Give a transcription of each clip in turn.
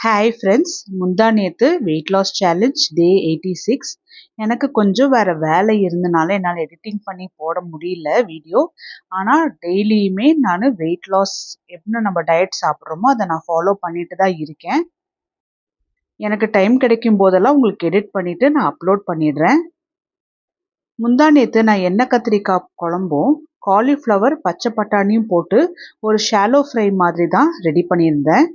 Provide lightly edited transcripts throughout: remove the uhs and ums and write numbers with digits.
Hi friends, முந்தா நேற்று weight loss challenge டே 86. எனக்கு கொஞ்சம் வேறு வேலை இருந்தனால என்னால் எடிட்டிங் பண்ணி போட முடியல வீடியோ. ஆனால் டெய்லியுமே நான் வெயிட் லாஸ் எப்படி நம்ம டயட் சாப்பிட்றோமோ அதை நான் ஃபாலோ பண்ணிட்டு தான் இருக்கேன். எனக்கு டைம் கிடைக்கும் போதெல்லாம் உங்களுக்கு எடிட் பண்ணிவிட்டு நான் அப்லோட் பண்ணிடுறேன். முந்தா நேற்று நான் எண்ணெய் கத்திரிக்காய் குழம்பும் காலிஃப்ளவர் பச்சை பட்டாணியும் போட்டு ஒரு ஷாலோ ஃப்ரை மாதிரி தான் ரெடி பண்ணியிருந்தேன்.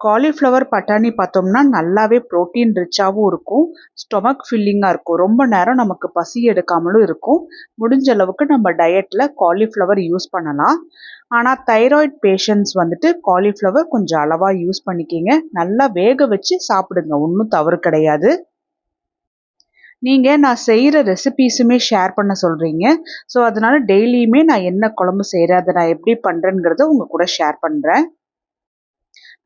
காலிஃப்ளவர் பட்டாணி பார்த்தோம்னா நல்லாவே ப்ரோட்டீன் ரிச்சாகவும் இருக்கும், ஸ்டொமக் ஃபில்லிங்காக இருக்கும், ரொம்ப நேரம் நமக்கு பசி எடுக்காமலும் இருக்கும். முடிஞ்ச அளவுக்கு நம்ம டயட்டில் காலிஃப்ளவர் யூஸ் பண்ணலாம். ஆனால் தைராய்டு பேஷண்ட்ஸ் வந்துட்டு காலிஃப்ளவர் கொஞ்சம் அளவாக யூஸ் பண்ணிக்கிங்க. நல்லா வேக வச்சு சாப்பிடுங்க, ஒன்றும் தவறு கிடையாது. நீங்கள் நான் செய்கிற ரெசிபீஸுமே ஷேர் பண்ண சொல்கிறீங்க. ஸோ அதனால் டெய்லியுமே நான் என்ன குழம்பு செய்கிறேன், அதை நான் எப்படி பண்ணுறேங்கிறத உங்கள் கூட ஷேர் பண்ணுறேன்.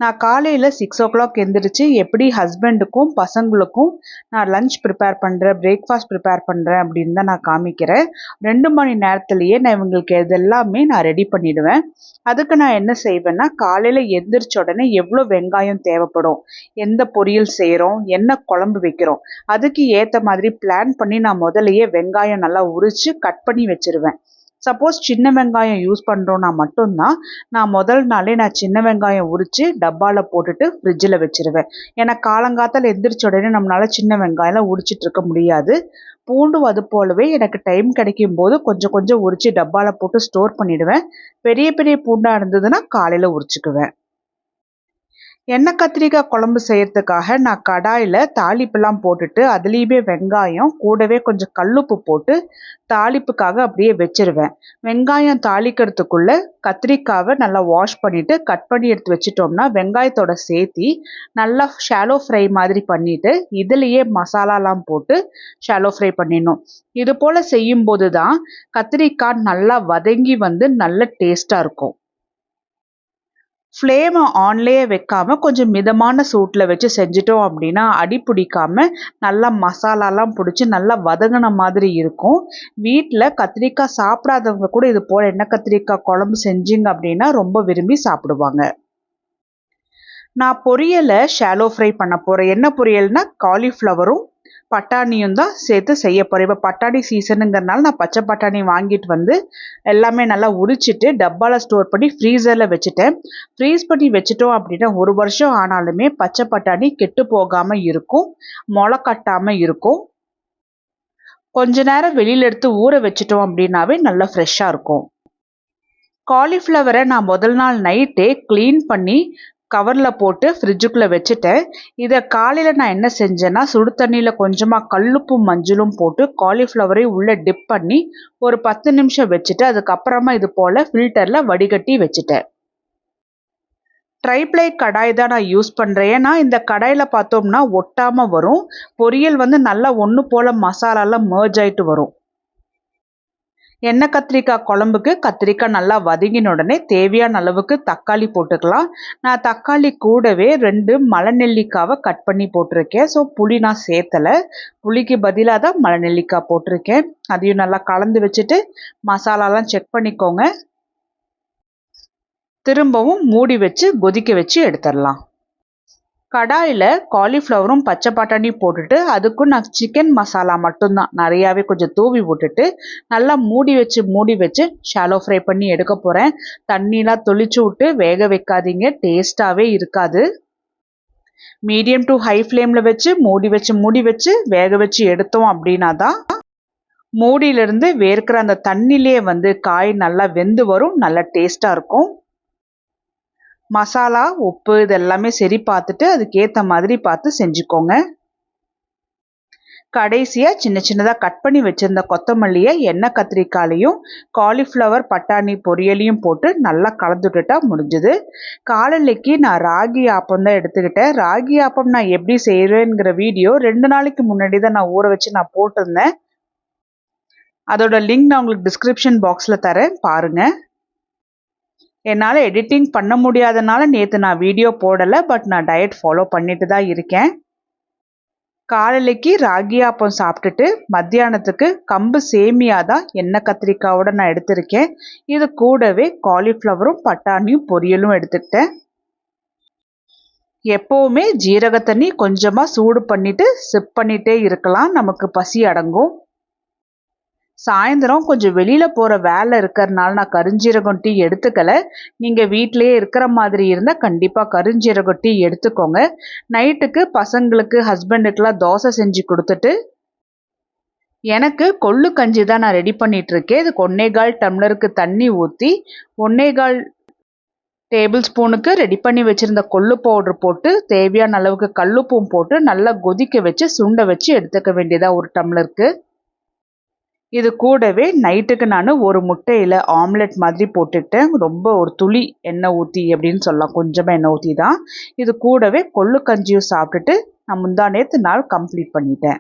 நான் காலையில் 6 o'clock எந்திரிச்சு எப்படி ஹஸ்பண்டுக்கும் பசங்களுக்கும் நான் லஞ்ச் ப்ரிப்பேர் பண்ணுறேன், பிரேக்ஃபாஸ்ட் ப்ரிப்பேர் பண்ணுறேன் அப்படின்னு தான் நான் காமிக்கிறேன். 2 மணி நேரத்துலையே நான் இவங்களுக்கு இதெல்லாமே நான் ரெடி பண்ணிவிடுவேன். அதுக்கு நான் என்ன செய்வேன்னா, காலையில் எந்திரிச்ச உடனே எவ்வளோ வெங்காயம் தேவைப்படும், எந்த பொரியல் செய்கிறோம், என்ன குழம்பு வைக்கிறோம், அதுக்கு ஏற்ற மாதிரி பிளான் பண்ணி நான் முதலையே வெங்காயம் நல்லா உரித்து கட் பண்ணி வச்சுருவேன். சப்போஸ் சின்ன வெங்காயம் யூஸ் பண்ணுறோன்னா மட்டும்தான் நான் முதல் நாளே நான் சின்ன வெங்காயம் உரித்து டப்பாவில் போட்டுட்டு ஃப்ரிட்ஜில் வச்சுருவேன். ஏன்னா காலங்காத்தால் எந்திரிச்ச உடனே நம்மளால் சின்ன வெங்காயம்லாம் உரிச்சிட்டு இருக்க முடியாது. பூண்டும் அது போலவே எனக்கு டைம் கிடைக்கும் போது கொஞ்சம் கொஞ்சம் உரித்து டப்பாவில் போட்டு ஸ்டோர் பண்ணிவிடுவேன். பெரிய பெரிய பூண்டாக இருந்ததுன்னா காலையில் உரிச்சுக்குவேன். எண்ணெய் கத்திரிக்காய் குழம்பு செய்கிறதுக்காக நான் கடாயில் தாளிப்பெல்லாம் போட்டுட்டு அதுலேயுமே வெங்காயம் கூடவே கொஞ்சம் கல்லுப்பு போட்டு தாளிப்புக்காக அப்படியே வச்சிருவேன். வெங்காயம் தாளிக்கிறதுக்குள்ளே கத்திரிக்காவை நல்லா வாஷ் பண்ணிவிட்டு கட் பண்ணி எடுத்து வச்சிட்டோம்னா வெங்காயத்தோட சேர்த்தி நல்லா ஷாலோ ஃப்ரை மாதிரி பண்ணிவிட்டு இதுலேயே மசாலாலாம் போட்டு ஷாலோ ஃப்ரை பண்ணிடணும். இது போல் செய்யும்போது தான் கத்திரிக்காய் நல்லா வதங்கி வந்து நல்ல டேஸ்ட்டாக இருக்கும். ஃப்ளேமை ஆன்லேயே வைக்காமல் கொஞ்சம் மிதமான சூட்டில் வச்சு செஞ்சிட்டோம் அப்படின்னா அடி பிடிக்காமல் நல்லா மசாலாலாம் பிடிச்சி நல்லா வதங்கின மாதிரி இருக்கும். வீட்டில் கத்திரிக்காய் சாப்பிடாதவங்க கூட இது போல் எண்ணெய் கத்திரிக்காய் குழம்பு செஞ்சிங்க அப்படின்னா ரொம்ப விரும்பி சாப்பிடுவாங்க. நான் பொரியலை ஷாலோ ஃப்ரை பண்ண போகிறேன். என்ன பொரியல்னா காலிஃப்ளவரும் பட்டாணியும் தான் சேர்த்து செய்ய போகிறேன். இப்போ பட்டாணி சீசனுங்கிறனால நான் பச்சை பட்டாணி வாங்கிட்டு வந்து எல்லாமே நல்லா உரிச்சிட்டு டப்பாவில் ஸ்டோர் பண்ணி ஃப்ரீசரில் வச்சுட்டேன். ஃப்ரீஸ் பண்ணி வச்சுட்டோம் அப்படின்னா 1 வருஷம் ஆனாலுமே பச்சை பட்டாணி கெட்டு போகாமல் இருக்கும், முளை கட்டாமல் இருக்கும். கொஞ்ச நேரம் வெளியில் எடுத்து ஊற வச்சுட்டோம் அப்படின்னாவே நல்லா ஃப்ரெஷ்ஷாக இருக்கும். காலிஃப்ளவரை நான் முதல் நாள் நைட்டே க்ளீன் பண்ணி கவரில் போட்டு ஃப்ரிட்ஜுக்குள்ளே வச்சுட்டேன். இதை காலையில் நான் என்ன செஞ்சேன்னா சுடு தண்ணியில் கொஞ்சமாக கல்லுப்பும் மஞ்சளும் போட்டு காலிஃப்ளவரையும் உள்ளே டிப் பண்ணி ஒரு 10 நிமிஷம் வச்சுட்டு அதுக்கப்புறமா இது போல் ஃபில்டரில் வடிகட்டி வச்சுட்டேன். ட்ரைப்ளை கடாய் தான் நான் யூஸ் பண்ணுறேன். ஏன்னா இந்த கடாயில் பார்த்தோம்னா ஒட்டாமல் வரும், பொரியல் வந்து நல்லா ஒன்று போல் மசாலாலாம் மர்ஜ் ஆகிட்டு வரும். எண்ணெய் கத்திரிக்காய் குழம்புக்கு கத்திரிக்காய் நல்லா வதங்கின உடனே தேவையான அளவுக்கு தக்காளி போட்டுக்கலாம். நான் தக்காளி கூடவே 2 மலை நெல்லிக்காவை கட் பண்ணி போட்டிருக்கேன். ஸோ புளி நான் சேர்த்தலை, புளிக்கு பதிலாக தான் மலை நெல்லிக்காய் போட்டிருக்கேன். அதையும் நல்லா கலந்து வச்சுட்டு மசாலாலாம் செக் பண்ணிக்கோங்க. திரும்பவும் மூடி வச்சு கொதிக்க வச்சு எடுத்துடலாம். கடாயில் காலிஃப்ளவரும் பச்சை பட்டாணி போட்டுட்டு அதுக்கும் நான் சிக்கன் மசாலா மட்டும்தான் நிறையாவே கொஞ்சம் தூவி விட்டுட்டு நல்லா மூடி வச்சு ஷாலோ ஃப்ரை பண்ணி எடுக்க போகிறேன். தண்ணிலாம் தொளிச்சு விட்டு வேக வைக்காதீங்க, டேஸ்ட்டாகவே இருக்காது. மீடியம் டு ஹை ஃப்ளேமில் வச்சு மூடி வச்சு வேக வச்சு எடுத்தோம் அப்படின்னா தான் மூடியிலேருந்து வேர்க்கிற அந்த தண்ணியிலே வந்து காய் நல்லா வெந்து வரும், நல்லா டேஸ்ட்டாக இருக்கும். மசாலா உப்பு இதெல்லாமே சரி பார்த்துட்டு அதுக்கேற்ற மாதிரி பார்த்து செஞ்சுக்கோங்க. கடைசியாக சின்னதாக கட் பண்ணி வச்சுருந்த கொத்தமல்லியை எண்ணெய் கத்திரிக்காயிலையும் காலிஃப்ளவர் பட்டாணி பொரியலையும் போட்டு நல்லா கலந்துட்டுட்டா முடிஞ்சுது. காலையிலைக்கு நான் ராகி ஆப்பம் தான் எடுத்துக்கிட்டேன். ராகி ஆப்பம் நான் எப்படி செய்கிறேங்கிற வீடியோ 2 நாளைக்கு முன்னாடி தான் நான் ஊற வச்சு நான் போட்டிருந்தேன். அதோட லிங்க் நான் உங்களுக்கு டிஸ்கிரிப்ஷன் பாக்ஸில் தரேன், பாருங்கள். என்னால் எடிட்டிங் பண்ண முடியாதனால நேற்று நான் வீடியோ போடலை, பட் நான் டயட் ஃபாலோ பண்ணிட்டு தான் இருக்கேன். காலையிலைக்கு ராகி ஆப்பம் சாப்பிட்டுட்டு மத்தியானத்துக்கு கம்பு சேமியா தான் எண்ணெய் கத்திரிக்காயோட நான் எடுத்திருக்கேன். இது கூடவே காலிஃப்ளவரும் பட்டாணியும் பொரியலும் எடுத்துக்கிட்டேன். எப்போவுமே ஜீரக தண்ணி கொஞ்சமாக சூடு பண்ணிட்டு சிப் பண்ணிகிட்டே இருக்கலாம், நமக்கு பசி அடங்கும். சாயந்தரம் கொஞ்சம் வெளியில் போகிற வேலை இருக்கிறதுனால நான் கருஞ்சீரகம் டீ எடுத்துக்கலை. நீங்கள் வீட்டிலையே இருக்கிற மாதிரி இருந்தால் கண்டிப்பாக கருஞ்சீரகம் டீ எடுத்துக்கோங்க. நைட்டுக்கு பசங்களுக்கு ஹஸ்பண்டுக்கெலாம் தோசை செஞ்சு கொடுத்துட்டு எனக்கு கொள்ளு கஞ்சி தான் நான் ரெடி பண்ணிகிட்ருக்கேன். இதுக்கு 1.25 டம்ளருக்கு தண்ணி ஊற்றி 1.25 டேபிள் ஸ்பூனுக்கு ரெடி பண்ணி வச்சுருந்த கொள்ளு பவுட்ரு போட்டு தேவையான அளவுக்கு கல்லுப்பும் போட்டு நல்லா கொதிக்க வச்சு சுண்ட வச்சு எடுத்துக்க வேண்டியதாக ஒரு டம்ளருக்கு. இது கூடவே நைட்டுக்கு நான் ஒரு முட்டையில் ஆம்லெட் மாதிரி போட்டுட்டேன். ரொம்ப ஒரு துளி எண்ணெய் ஊற்றி அப்படின்னு சொல்லலாம், கொஞ்சமாக எண்ணெய் ஊற்றி தான். இது கூடவே கொள்ளு கஞ்சியும் சாப்பிட்டுட்டு நான் முந்தா நேற்று நாள் கம்ப்ளீட் பண்ணிட்டேன்.